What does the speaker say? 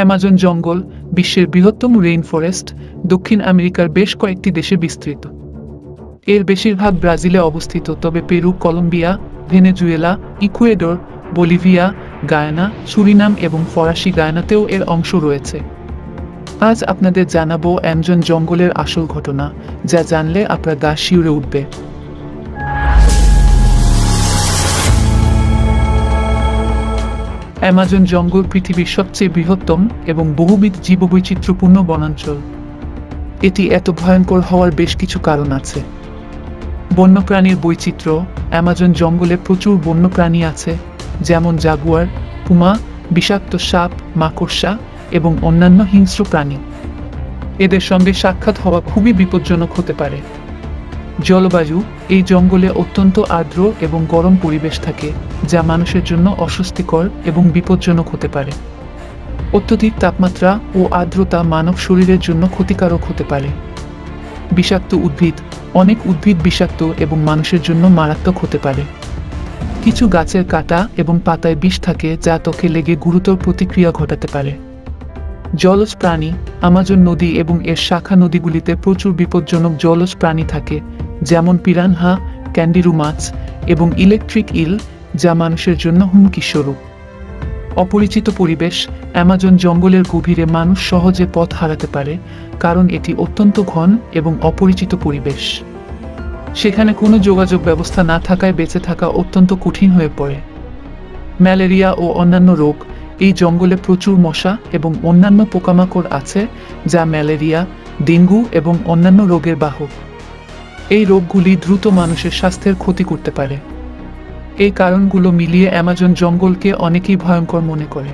Amazon জঙ্গল বিশ্বের বৃহত্তম রেইন ফরেস্ট, দক্ষিণ আমেরিকার বেশ কয়েকটি দেশে বিস্তৃত। এর বেশিরভাগ ব্রাজিলে অবস্থিত, তবে Peru, Colombia, Venezuela, Ecuador, Bolivia, Guyana, Suriname এবং ফরাসি গায়ানাতেও এর অংশ রয়েছে। আজ আপনাদের জানাবো অ্যামাজন জঙ্গলের আসল ঘটনা, যা জানলে আপনার গা শিউরে উঠবে। অ্যামাজন জঙ্গল পৃথিবীর সবচেয়ে বৃহত্তম এবং বহুবিধ জীববৈচিত্র্যপূর্ণ বনাঞ্চল। এটি এত ভয়ঙ্কর হওয়ার বেশ কিছু কারণ আছে। বন্যপ্রাণীর বৈচিত্র্য। অ্যামাজন জঙ্গলে প্রচুর বন্যপ্রাণী আছে, যেমন জাগুয়ার, পুমা, বিষাক্ত সাপ, মাকড়সা এবং অন্যান্য হিংস্র প্রাণী। এদের সঙ্গে সাক্ষাৎ হওয়া খুবই বিপজ্জনক হতে পারে। জলবায়ু। এই জঙ্গলে অত্যন্ত আর্দ্র এবং গরম পরিবেশ থাকে, যা মানুষের জন্য অস্বস্তিকর এবং বিপজ্জনক হতে পারে। অত্যধিক তাপমাত্রা ও আর্দ্রতা মানব শরীরের জন্য ক্ষতিকারক হতে পারে। বিষাক্ত উদ্ভিদ। অনেক উদ্ভিদ বিষাক্ত এবং মানুষের জন্য মারাত্মক হতে পারে। কিছু গাছের কাঁটা এবং পাতায় বিষ থাকে, যা ত্বকে লেগে গুরুতর প্রতিক্রিয়া ঘটাতে পারে। জলজ প্রাণী। আমাজন নদী এবং এর শাখা নদীগুলিতে প্রচুর বিপজ্জনক জলজ প্রাণী থাকে, যেমন পিরানহা, ক্যান্ডিরু মাছ এবং ইলেকট্রিক ইল, যা মানুষের জন্য হুমকি স্বরূপ। অপরিচিত পরিবেশ। অ্যামাজন জঙ্গলের গভীরে মানুষ সহজে পথ হারাতে পারে, কারণ এটি অত্যন্ত ঘন এবং অপরিচিত পরিবেশ। সেখানে কোনো যোগাযোগ ব্যবস্থা না থাকায় বেঁচে থাকা অত্যন্ত কঠিন হয়ে পড়ে। ম্যালেরিয়া ও অন্যান্য রোগ। এই জঙ্গলে প্রচুর মশা এবং অন্যান্য পোকামাকড় আছে, যা ম্যালেরিয়া, ডেঙ্গু এবং অন্যান্য রোগের বাহক। এই রোগগুলি দ্রুত মানুষের স্বাস্থ্যের ক্ষতি করতে পারে। এই কারণগুলো মিলিয়ে অ্যামাজন জঙ্গলকে অনেকেই ভয়ঙ্কর মনে করে।